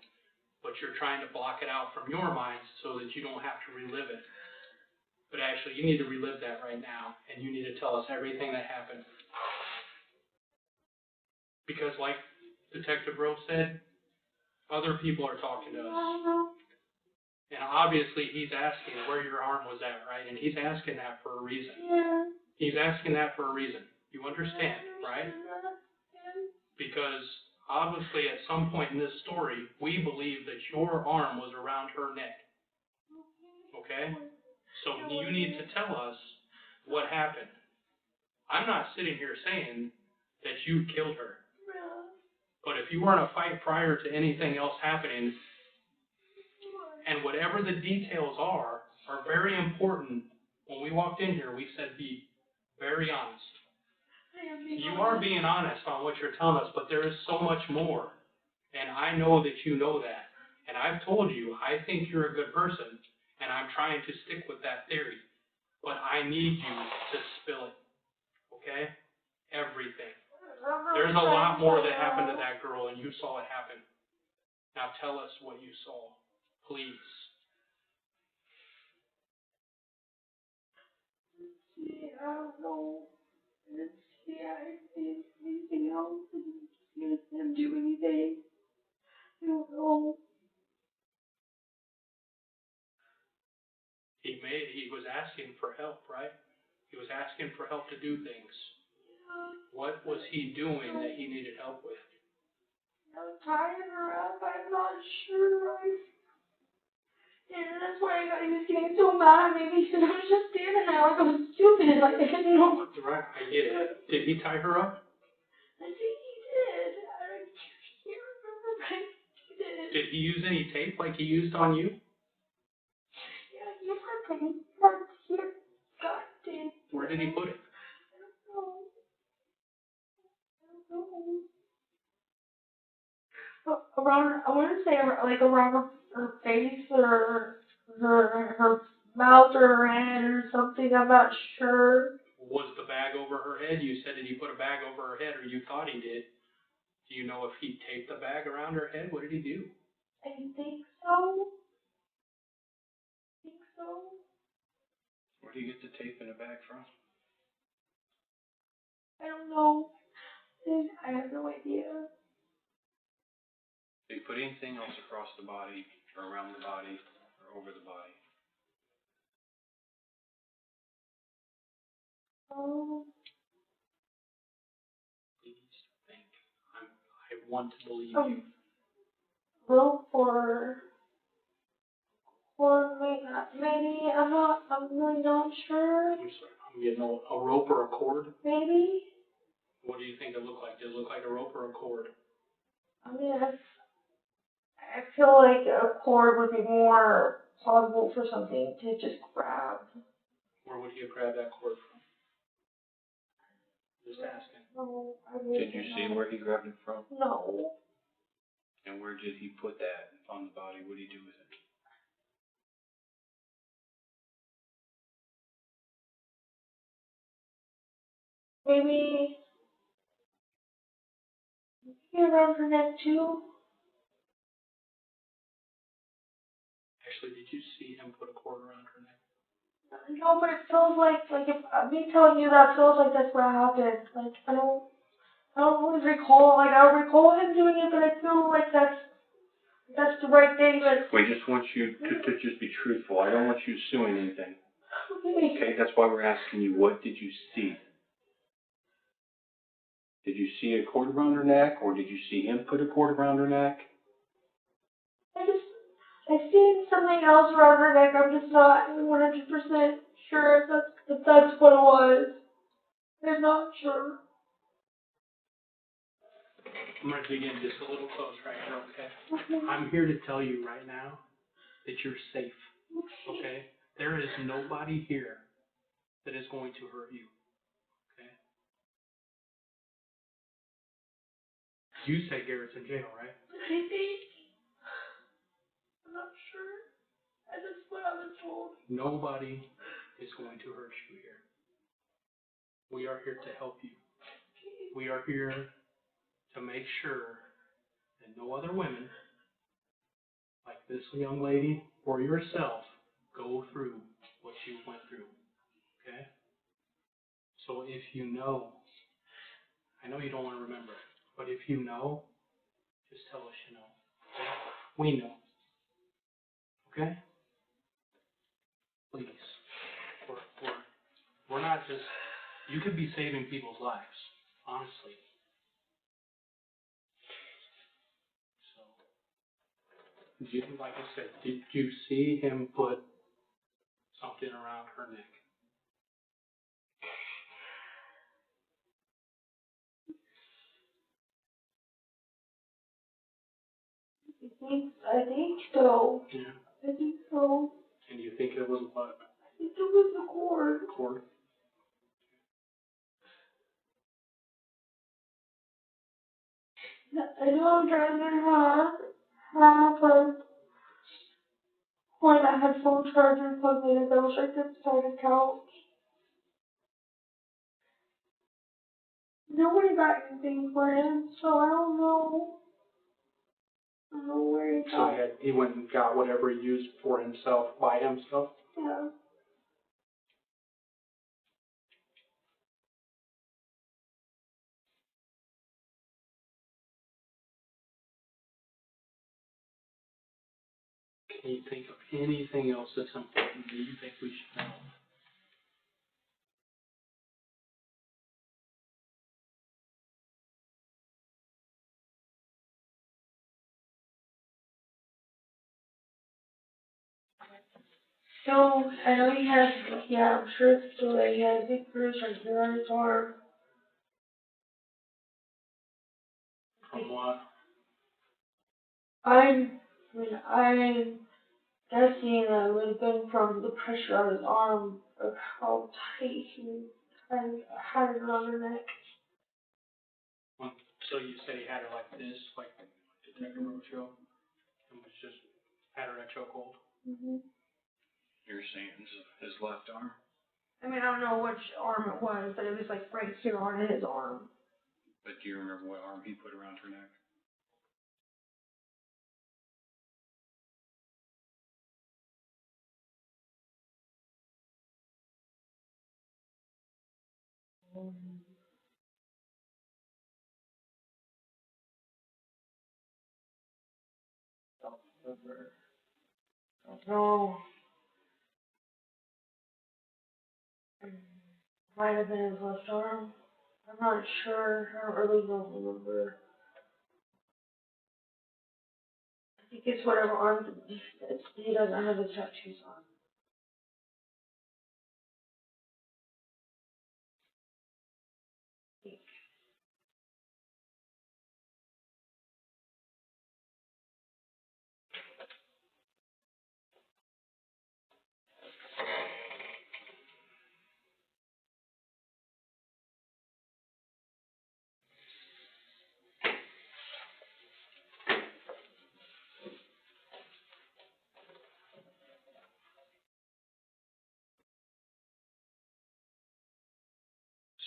but you're trying to block it out from your mind so that you don't have to relive it. But actually, you need to relive that right now, and you need to tell us everything that happened. Because like Detective Rowe said, other people are talking to us. And obviously, he's asking where your arm was at, right? And he's asking that for a reason. Yeah. He's asking that for a reason. You understand, right? Because obviously at some point in this story, we believe that your arm was around her neck. Okay? So you need to tell us what happened. I'm not sitting here saying that you killed her. But if you were in a fight prior to anything else happening, and whatever the details are very important. When we walked in here, we said be very honest. You are being honest on what you're telling us, but there is so much more. And I know that you know that. And I've told you, I think you're a good person, and I'm trying to stick with that theory. But I need you to spill it. Okay? Everything. There's a lot more that happened to that girl, and you saw it happen. Now tell us what you saw. Please. I don't know. I didn't anything else. I didn't do anything. I don't know. He was asking for help, right? He was asking for help to do things. What was he doing that he needed help with? I'm tying her up. I'm not sure. And that's why he was getting so mad at me because I was just standing there like I was stupid. Like I didn't know. Right, I get it. Did he tie her up? I think he did. I can't remember, but I think he did. Did he use any tape like he used on you? Yeah, he had tape. But he got tape. Where did he put it? Around, I want to say like around her face or her mouth or her head or something. I'm not sure. Was the bag over her head? You said, did he put a bag over her head, or you thought he did? Do you know if he taped the bag around her head? What did he do? I think so. Where do you get the tape in a bag from? I don't know. I have no idea. Did you put anything else across the body, or around the body, or over the body? Please think. I want to believe you. Rope or maybe I'm really not sure. I'm sorry. I'm getting a rope or a cord. Maybe. What do you think it looked like? Did it look like a rope or a cord? I mean, I feel like a cord would be more plausible for something to just grab. Where would he have grabbed that cord from? Just asking. No, Did you see where he grabbed it from? No. And where did he put that on the body? What did he do with it? Maybe around her neck too. Actually, did you see him put a cord around her neck? No, but it feels like if me telling you that feels like that's what happened. Like I don't always recall. Like I don't recall him doing it, but I feel like that's the right thing. But We just want you to just be truthful. I don't want you suing anything. Okay, that's why we're asking you, what did you see? Did you see a cord around her neck, or did you see him put a cord around her neck? I seen something else around her neck. I'm just not 100% sure if that's what it was. I'm not sure. I'm going to dig in just a little close right here, okay? I'm here to tell you right now that you're safe, okay? There is nobody here that is going to hurt you, okay? You say Garrett's in jail, right? I think. I'm not sure. That's what I was told. Nobody is going to hurt you here. We are here to help you. We are here to make sure that no other women, like this young lady or yourself, go through what you went through, okay? So if you know, I know you don't want to remember, but if you know, just tell us you know, okay? We know, okay? Please. We're not just, you could be saving people's lives, honestly. So, like I said, did you see him put something around her neck? I think so. Yeah. I think so. And you think it was what? I think it was the cord. Cord? I know I'm trying to have one that had phone charger plugged in that was right beside the couch. Nobody got anything for him, so I don't know. I don't know where he So got it. he went and got whatever he used for himself by himself? Yeah. Can you think of anything else that's important that you think we should know? So, I know he has, yeah, I'm sure it's still there, he has a big bruise right here on his arm. From what? I'm guessing that it would have been from the pressure on his arm, of how tight he had it around the neck. So you said he had her like this, like Detective Roadshow, and was just had her in a chokehold? Mm-hmm. You're saying his left arm? I mean, I don't know which arm it was, but it was like right here on his arm. But do you remember what arm he put around her neck? No. Might have been his left arm. I'm not sure. I don't remember. I think it's whatever arm he doesn't have his tattoos on.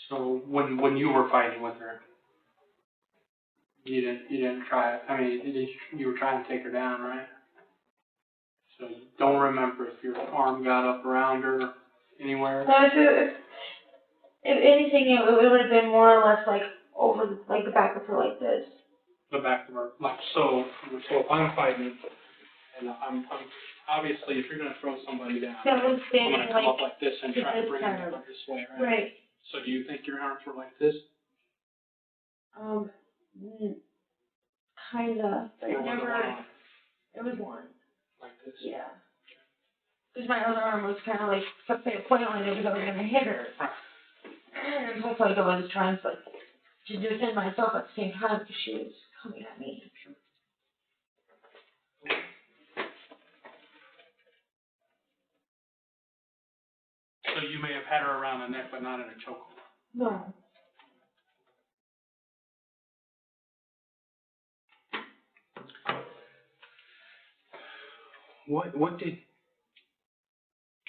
So when you were fighting with her, you didn't try. I mean, you were trying to take her down, right? So you don't remember if your arm got up around her anywhere? No, if anything, it would have been more or less like over like the back of her like this. The back of her, like so. So if I'm fighting, and I'm obviously if you're gonna throw somebody down, That was I'm standing gonna come like up like this and try to bring them down this way, right? right. So do you think your arms were like this? Mm, kinda, but Or was it never. one It was one. like this? Yeah. Because my other arm was kind of like something flailing because I was gonna hit her. Right. And it looked like I was trying to defend myself at the same time because she was coming at me. So you may have had her around the neck, but not in a chokehold. No. What did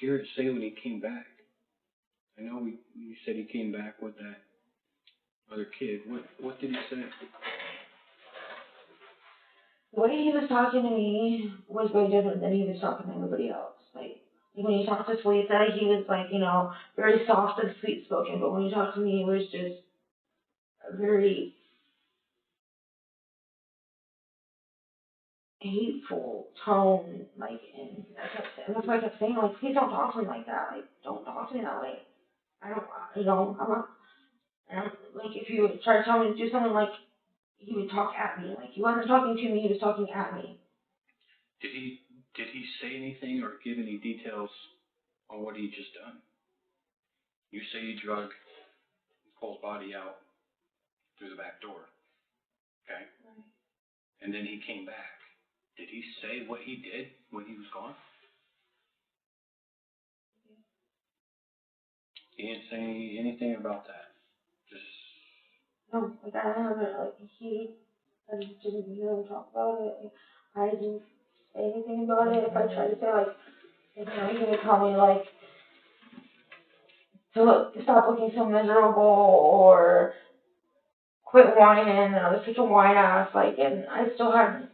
Garrett say when he came back? I know you said he came back with that other kid. What did he say? The way he was talking to me was very different than he was talking to everybody else. Like, when he talked to Felisa, he was like, very soft and sweet spoken, but when he talked to me, it was just a very hateful tone, like, and that's why I kept saying, like, please don't talk to me like that, like, don't talk to me that way. I don't, I'm not, like, if you try to tell me to do something, like, he would talk at me, like, he wasn't talking to me, he was talking at me. Did he say anything or give any details on what he just done? You say he drug Nicole's body out through the back door, okay? And then he came back. Did he say what he did when he was gone? He didn't say anything about that. Just No, like, I haven't, like, I just didn't really talk about it. I didn't say anything about it. If I tried to say, like, he would tell me, like, to stop looking so miserable or quit whining, and I was such a whine ass, like, and I still hadn't,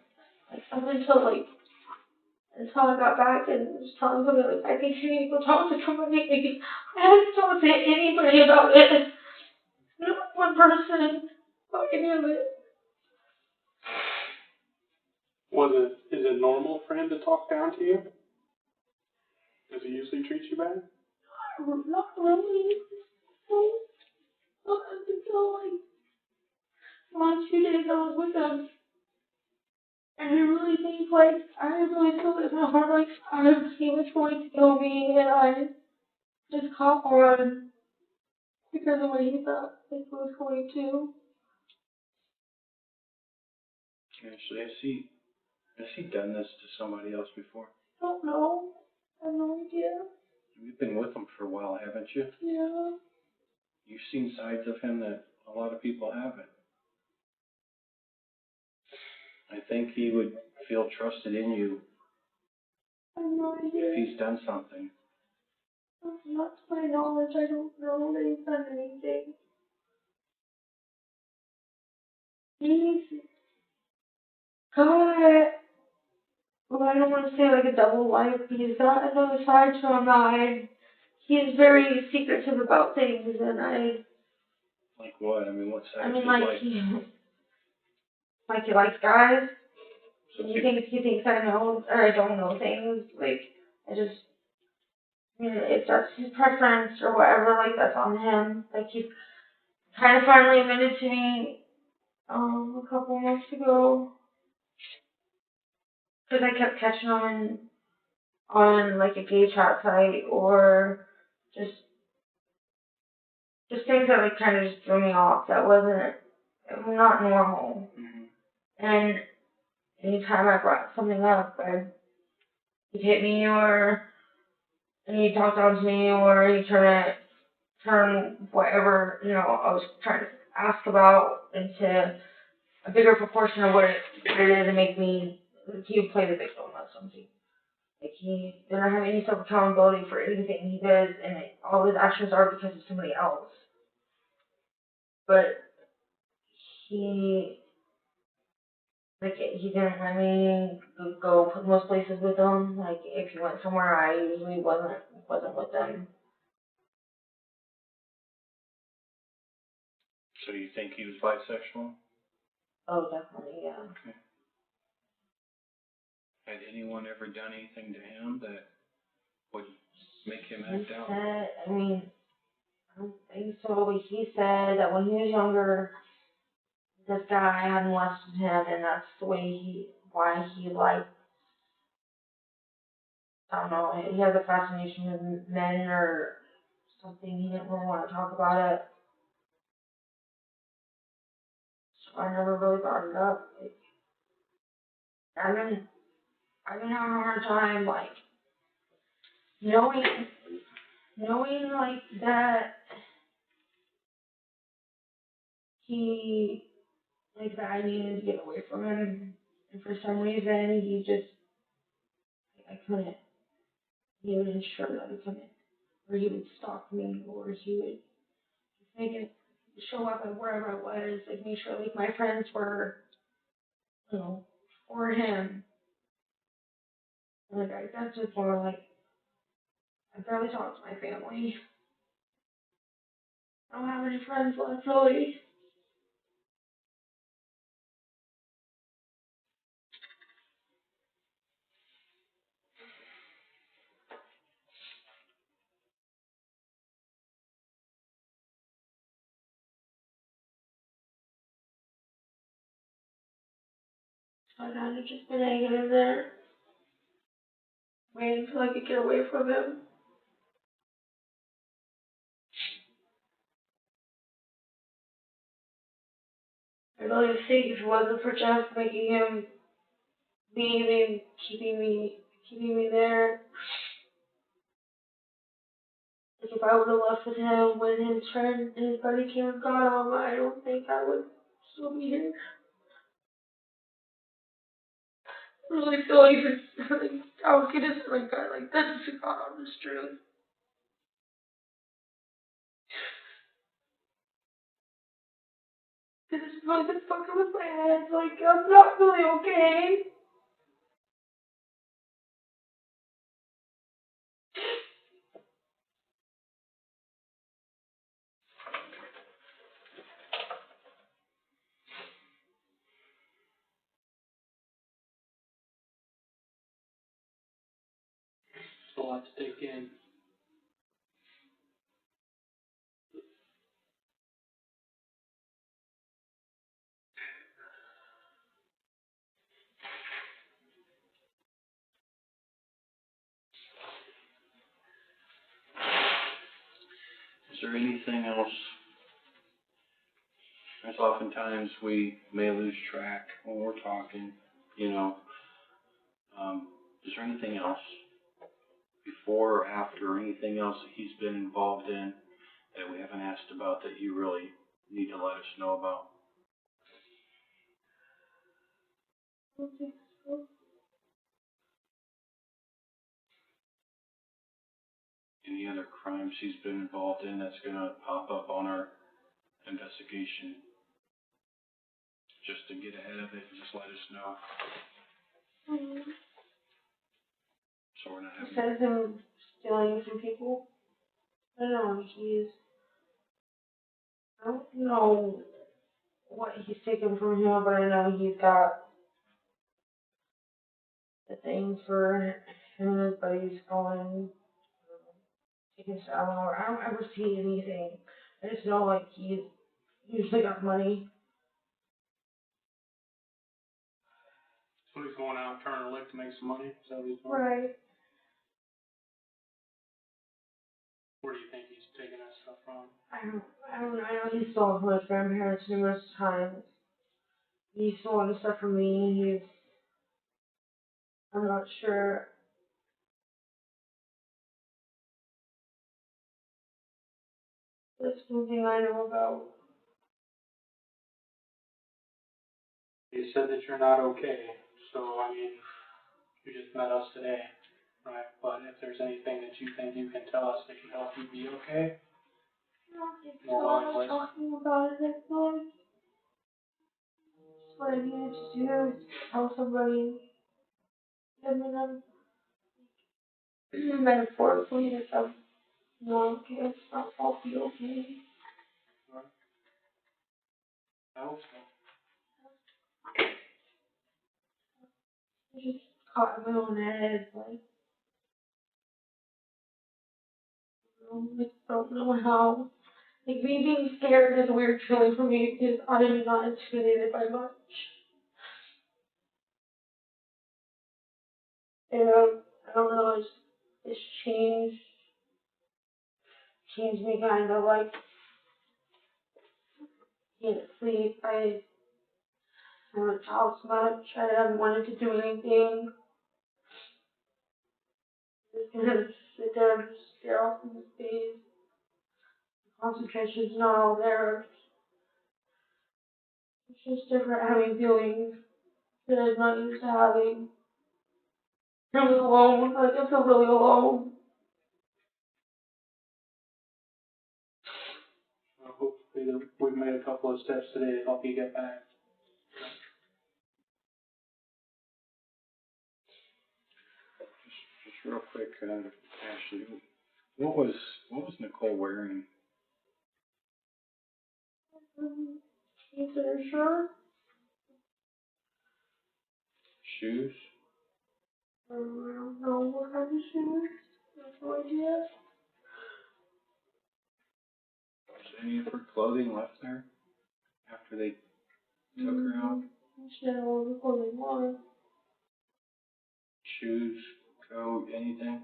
like, up until I got back and was telling somebody, like, I think you need to go talk to somebody. Like, I haven't talked to anybody about it. Not one person about any of it. Is it normal for him to talk down to you? Does he usually treat you bad? Not really. No. Not until, like, the last few days I was with him. And I really think, like, I really feel in my heart, like, he was going to kill me, and I just caught on because of what he thought he was going to. Actually, has he done this to somebody else before? I don't know. I have no idea. You've been with him for a while, haven't you? Yeah. You've seen sides of him that a lot of people haven't. I think he would feel trusted in you I have no idea. if he's done something. Not to my knowledge, I don't know that he's done anything. He's got, well, I don't want to say like a double life, but he's got another side to him that he's very secretive about things, and Like what? I mean, what side I of mean, his like, life? he likes guys, So and he thinks I know, or I don't know things, like, I just, you know, if that's his preference or whatever, like, that's on him. Like, he kind of finally admitted to me, a couple months ago, because I kept catching him on, like, a gay chat site, or just things that, like, kind of just threw me off, that wasn't, not normal. Mm-hmm. And anytime I brought something up, he'd hit me, or and he'd talk down to me, or he'd turn whatever, you know, I was trying to ask about into a bigger proportion of what it is, and make me, he would play the victim of something. Like, he didn't have any self-accountability for anything he did, and all his actions are because of somebody else. But he, like, he didn't let me go most places with him. Like, if he went somewhere, I usually wasn't with them. So you think he was bisexual? Oh, definitely, yeah. Okay. Had anyone ever done anything to him that would make him act out? I mean, I don't think so, but he said that when he was younger, this guy had molested him, and that's the way why he liked, I don't know, he has a fascination with men or something. He didn't really want to talk about it, so I never really brought it up. Like, I've been having a hard time, like, knowing, like, that he, like, that I needed to get away from him, and for some reason, I couldn't. He would ensure that I couldn't, or he would stalk me, or he would make it show up at wherever I was, like, make sure, like, my friends were, you know, for him. And, like, I got to the point where, like, I barely talk to my family. I don't have any friends left, really. So I kind of just been hanging in there, waiting until I could get away from him. I really think if it wasn't for Jeff making him leave and keeping me there, like, if I would have left with him when his buddy came and got him, I don't think I would still be here. I really feel like I was gonna say like God, like that's just God honest truth. This has really been fucking with my head. Like, I'm not really okay. It's a lot to take in. Is there anything else? There's oftentimes we may lose track when we're talking, you know. Is there anything else before or after, or anything else that he's been involved in that we haven't asked about that you really need to let us know about? I don't think so. Any other crimes he's been involved in that's gonna pop up on our investigation? Just to get ahead of it, just let us know. So we're not having. Besides him stealing from people, I don't know, I don't know what he's taken from him, but I know he's got the thing for him and his buddies going, taking stuff. I don't ever see anything. I just know, like, he's usually got money. So he's going out turning a lick to make some money, is that what he's doing? Right. Where do you think he's taking that stuff from? I don't know. I know he's stolen from his grandparents numerous times. He's stolen stuff from me. I'm not sure. That's one thing I know about. You said that you're not okay, so I mean, you just met us today, right? But if there's anything that you think you can tell us that can help you be okay, I don't think more so. willing I'm voice. talking about it next time. What I needed to do is tell somebody. I mean, I'm metaphorically that I'm not okay. I'll be okay. I hope so. I just caught in my own head, like, I don't know how. Like, me being scared is a weird feeling for me because I am not intimidated by much. And I don't know, it's changed me kind of, like, can't sleep. I haven't talked much. I haven't wanted to do anything. Just gonna sit there and just stare off into space. Concentration's not all there. It's just different having feelings that I'm not used to having. Really alone. Like, I feel really alone. Hopefully we've made a couple of steps today to help you get back. Just real quick, Ashley, what was Nicole wearing? Is there a shirt? Shoes? I don't know what kind of shoes. I have no idea. Was any of her clothing left there after they took her out? She had all the clothing on. Shoes, coat, anything?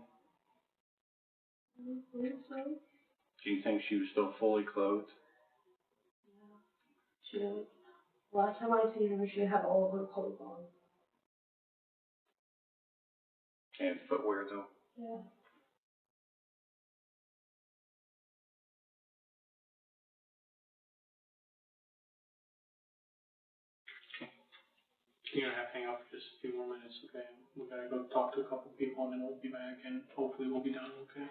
I don't think so. Do you think she was still fully clothed? Last time I seen her, she had all of her clothes on. And footwear, though? Yeah. You're gonna have to hang out for just a few more minutes, okay? We gotta go talk to a couple people and then we'll be back and hopefully we'll be done, okay?